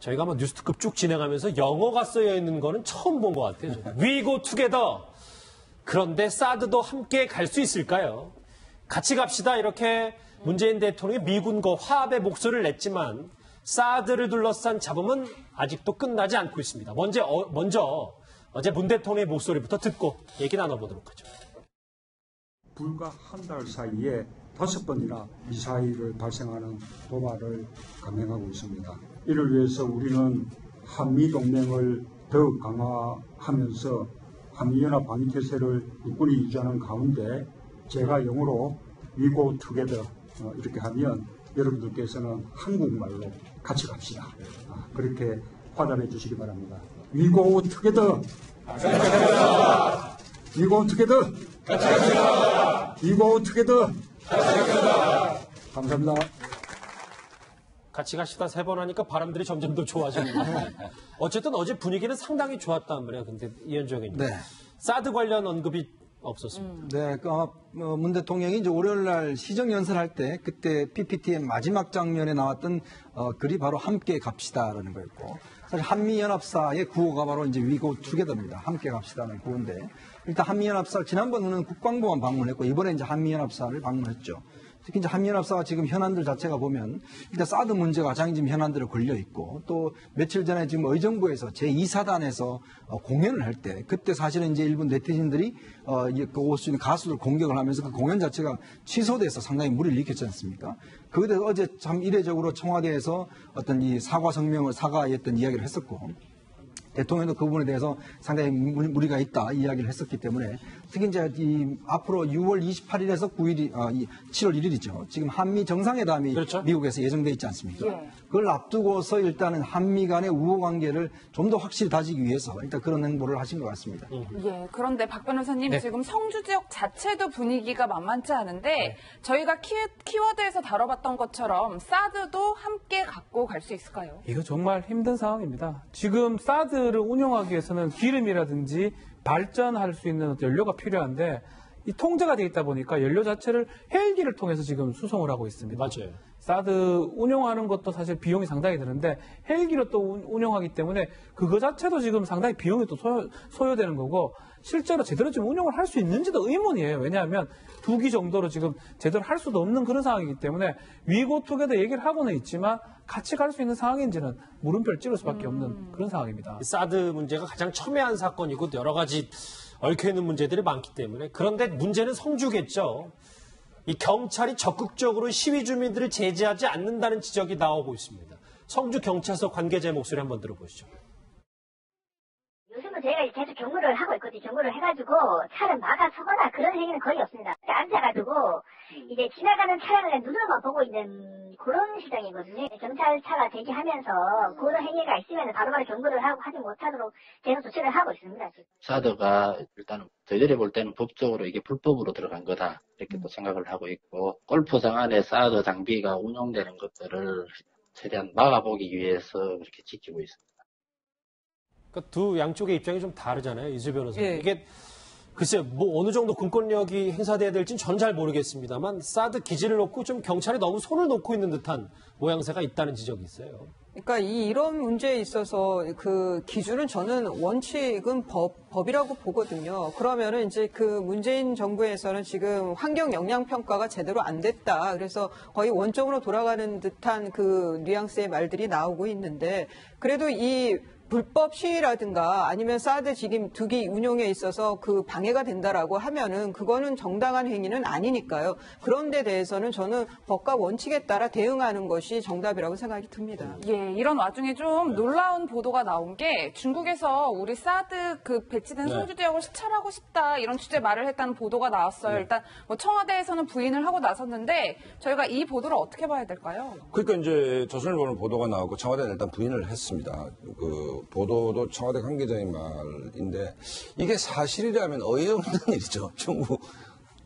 저희가 뭐 뉴스특급 쭉 진행하면서 영어가 쓰여 있는 거는 처음 본 것 같아요. We go together. 그런데 사드도 함께 갈 수 있을까요? 같이 갑시다. 이렇게 문재인 대통령이 미군과 화합의 목소리를 냈지만 사드를 둘러싼 잡음은 아직도 끝나지 않고 있습니다. 먼저 어제 문 대통령의 목소리부터 듣고 얘기 나눠보도록 하죠. 불과 한 달 사이에 5번이나 미사일을 발생하는 도발을 감행하고 있습니다. 이를 위해서 우리는 한미동맹을 더욱 강화하면서 한미연합 방위태세를 육군이 유지하는 가운데 제가 영어로 We go together 이렇게 하면 여러분들께서는 한국말로 같이 갑시다. 그렇게 화답해 주시기 바랍니다. We go together. 같이 갑시다. We go together. 같이 갑시다. We go together. 같이 갑시다. 감사합니다. 같이 가시다 3번 하니까 바람들이 점점 더 좋아집니다. 어쨌든 어제 분위기는 상당히 좋았단 말이에요. 근데 이현주 의원님. 네. 사드 관련 언급이 없었습니다. 네, 문 대통령이 이제 월요일 날 시정연설할 때 그때 PPT의 마지막 장면에 나왔던 글이 바로 함께 갑시다라는 거였고 사실 한미연합사의 구호가 바로 이제 We go together입니다. 함께 갑시다는 구호인데 일단 한미연합사 지난번에는 국방부만 방문했고 이번에 이제 한미연합사를 방문했죠. 특히 이제 한미연합사가 지금 현안들 자체가 보면 일단 사드 문제가 가장 지금 현안들에 걸려 있고 또 며칠 전에 지금 의정부에서 제2사단에서 공연을 할 때 그때 사실은 이제 일본 네티즌들이 올 수 있는 가수들 공격을 하면서 그 공연 자체가 취소돼서 상당히 무리를 일으켰지 않습니까? 그때 어제 참 이례적으로 청와대에서 어떤 이 사과했던 이야기를 했었고 대통령도 그 부분에 대해서 상당히 무리가 있다 이야기를 했었기 때문에 특히 이제 앞으로 6월 28일에서 7월 1일이죠. 지금 한미 정상회담이 그렇죠? 미국에서 예정돼 있지 않습니까? 예. 그걸 앞두고서 일단은 한미 간의 우호 관계를 좀 더 확실히 다지기 위해서 일단 그런 행보를 하신 것 같습니다. 예. 그런데 박 변호사님 네. 지금 성주 지역 자체도 분위기가 만만치 않은데 네. 저희가 키워드에서 다뤄봤던 것처럼 사드도 함께 갖고 갈 수 있을까요? 이거 정말 힘든 상황입니다. 지금 사드를 운용하기 위해서는 기름이라든지 발전할 수 있는 연료가 필요한데 이 통제가 돼 있다 보니까 연료 자체를 헬기를 통해서 지금 수송을 하고 있습니다. 맞아요. 사드 운용하는 것도 사실 비용이 상당히 드는데 헬기로 또 운용하기 때문에 그거 자체도 지금 상당히 비용이 또 소요되는 거고 실제로 제대로 지금 운용을 할 수 있는지도 의문이에요. 왜냐하면 2기 정도로 지금 제대로 할 수도 없는 그런 상황이기 때문에 위고투게더 얘기를 하고는 있지만 같이 갈 수 있는 상황인지는 물음표를 찍을 수밖에 없는 그런 상황입니다. 사드 문제가 가장 첨예한 사건이고 여러 가지 얽혀있는 문제들이 많기 때문에 그런데 문제는 성주겠죠. 이 경찰이 적극적으로 시위 주민들을 제재하지 않는다는 지적이 나오고 있습니다. 성주 경찰서 관계자의 목소리 한번 들어보시죠. 요즘은 저희가 계속 경고를 하고 있거든요. 경고를 해가지고 차를 막아서거나 그런 행위는 거의 없습니다. 앉아가지고 이제 지나가는 차량을 눈으로만 보고 있는 그런 시장이거든요. 경찰차가 대기하면서 그런 행위가 있으면 바로바로 경고를 하고 하지 못하도록 계속 조치를 하고 있습니다. 사드가 일단은 저희들이 볼 때는 법적으로 이게 불법으로 들어간 거다 이렇게 또 생각을 하고 있고 골프장 안에 사드 장비가 운용되는 것들을 최대한 막아보기 위해서 그렇게 지키고 있습니다. 그러니까 두 양쪽의 입장이 좀 다르잖아요. 이주 변호사님. 예. 이게 글쎄 뭐 어느 정도 공권력이 행사돼야 될지는 저는 잘 모르겠습니다만 사드 기지를 놓고 좀 경찰이 너무 손을 놓고 있는 듯한 모양새가 있다는 지적이 있어요. 그러니까 이런 문제에 있어서 그 기준은 저는 원칙은 법이라고 보거든요. 그러면은 이제 그 문재인 정부에서는 지금 환경 영향 평가가 제대로 안 됐다. 그래서 거의 원점으로 돌아가는 듯한 그 뉘앙스의 말들이 나오고 있는데 그래도 이 불법 시위라든가 아니면 사드 지금 2기 운용에 있어서 그 방해가 된다라고 하면은 그거는 정당한 행위는 아니니까요. 그런 데 대해서는 저는 법과 원칙에 따라 대응하는 것이 정답이라고 생각이 듭니다. 예, 이런 와중에 좀 놀라운 보도가 나온 게 중국에서 우리 사드 그 배치된 성주 지역을 수찰하고 싶다 이런 취재 말을 했다는 보도가 나왔어요. 일단 뭐 청와대에서는 부인을 하고 나섰는데 저희가 이 보도를 어떻게 봐야 될까요? 그러니까 이제 조선일보는 보도가 나오고 청와대는 일단 부인을 했습니다. 그 보도도 청와대 관계자의 말인데 이게 사실이라면 어이없는 일이죠.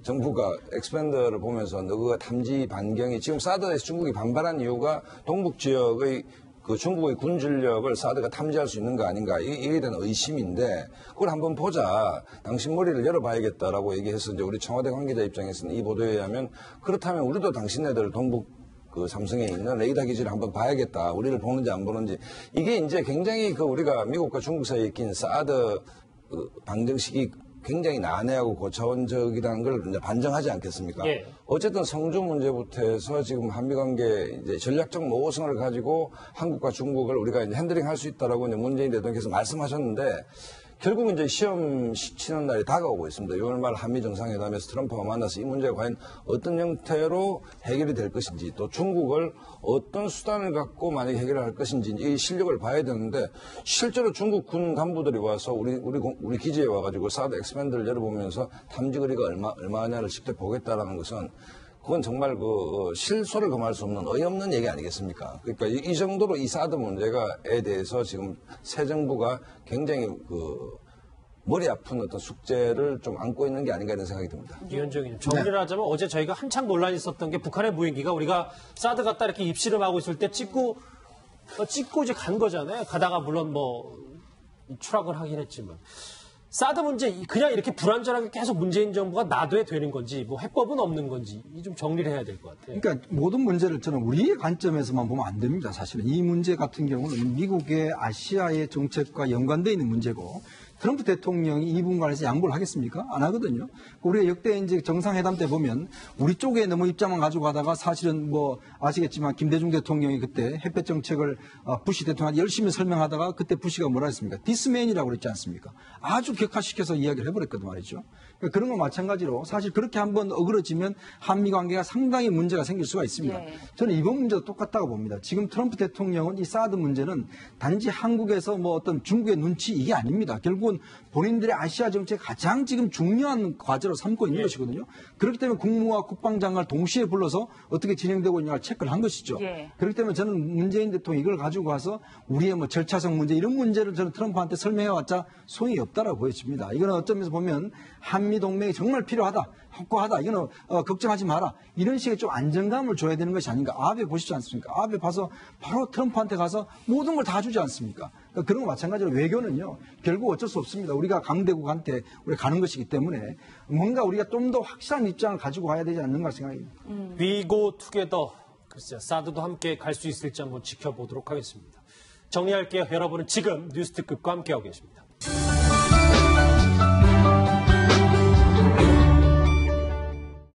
정부가 엑스펜더를 보면서 너가 탐지 반경이 지금 사드에서 중국이 반발한 이유가 동북 지역의 그 중국의 군 전력을 사드가 탐지할 수 있는 거 아닌가 이에 대한 의심인데 그걸 한번 보자. 당신 머리를 열어봐야겠다라고 얘기해서 이제 우리 청와대 관계자 입장에서는 이 보도에 의하면 그렇다면 우리도 당신네들 동북 그 삼성에 있는 레이더 기지를 한번 봐야겠다. 우리를 보는지 안 보는지. 이게 이제 굉장히 그 우리가 미국과 중국 사이에 낀 사드 그 방정식이 굉장히 난해하고 고차원적이라는 걸 이제 반증하지 않겠습니까? 예. 어쨌든 성주 문제부터 해서 지금 한미 관계 이제 전략적 모호성을 가지고 한국과 중국을 우리가 이제 핸들링 할 수 있다라고 이제 문재인 대통령께서 말씀하셨는데 결국은 이제 시험 치는 날이 다가오고 있습니다. 6월 말 한미 정상회담에서 트럼프와 만나서 이 문제가 과연 어떤 형태로 해결이 될 것인지 또 중국을 어떤 수단을 갖고 만약에 해결을 할 것인지 이 실력을 봐야 되는데 실제로 중국 군 간부들이 와서 우리 기지에 와가지고 사드 엑스밴드를 열어보면서 탐지거리가 얼마냐를 직접 보겠다라는 것은 그건 정말 그 실소를 금할 수 없는 어이없는 얘기 아니겠습니까? 그러니까 이 정도로 이 사드 문제가에 대해서 지금 새 정부가 굉장히 그 머리 아픈 어떤 숙제를 좀 안고 있는 게 아닌가 이런 생각이 듭니다. 이현정님 정리를 하자면 어제 저희가 한창 논란이 있었던 게 북한의 무인기가 우리가 사드 갖다 이렇게 입실험하고 있을 때 찍고 이제 간 거잖아요. 가다가 물론 뭐 추락을 하긴 했지만. 사드 문제 그냥 이렇게 불완전하게 계속 문재인 정부가 놔둬야 되는 건지 뭐 해법은 없는 건지 좀 정리를 해야 될 것 같아요. 그러니까 모든 문제를 저는 우리의 관점에서만 보면 안 됩니다. 사실은 이 문제 같은 경우는 미국의 아시아의 정책과 연관되어 있는 문제고 트럼프 대통령이 이 부분에서 양보를 하겠습니까? 안 하거든요. 우리가 역대 이제 정상회담 때 보면 우리 쪽에 너무 입장만 가지고 가다가 사실은 뭐 아시겠지만 김대중 대통령이 그때 햇볕 정책을 부시 대통령한테 열심히 설명하다가 그때 부시가 뭐라 했습니까? 디스맨이라고 그랬지 않습니까? 아주 격화시켜서 이야기를 해버렸거든 말이죠. 그러니까 그런 거 마찬가지로 사실 그렇게 한번 어그러지면 한미 관계가 상당히 문제가 생길 수가 있습니다. 예. 저는 이번 문제도 똑같다고 봅니다. 지금 트럼프 대통령은 이 사드 문제는 단지 한국에서 뭐 어떤 중국의 눈치 이게 아닙니다. 결국은 본인들의 아시아 정책 가장 지금 중요한 과제로 삼고 있는 것이거든요. 그렇기 때문에 국무와 국방장관을 동시에 불러서 어떻게 진행되고 있냐를 체크를 한 것이죠. 예. 그렇기 때문에 저는 문재인 대통령이 이걸 가지고 가서 우리의 뭐 절차성 문제 이런 문제를 저는 트럼프한테 설명해왔자 소용이 없다라고 보여집니다. 이거는 어떤 면에서 보면 한미 동맹이 정말 필요하다, 확고하다, 이거는 걱정하지 마라 이런 식의 좀 안정감을 줘야 되는 것이 아닌가. 아베 보시지 않습니까? 아베 봐서 바로 트럼프한테 가서 모든 걸 다 주지 않습니까? 그러니까 그런 거 마찬가지로 외교는요 결국 어쩔 수 없습니다. 우리가 강대국한테 우리가 가는 것이기 때문에 뭔가 우리가 좀 더 확실한 입장을 가지고 가야 되지 않는가 생각입니다. 위고 투게더 글쎄요 사드도 함께 갈 수 있을지 한번 지켜보도록 하겠습니다. 정리할게요. 여러분은 지금 뉴스특급과 함께하고 계십니다.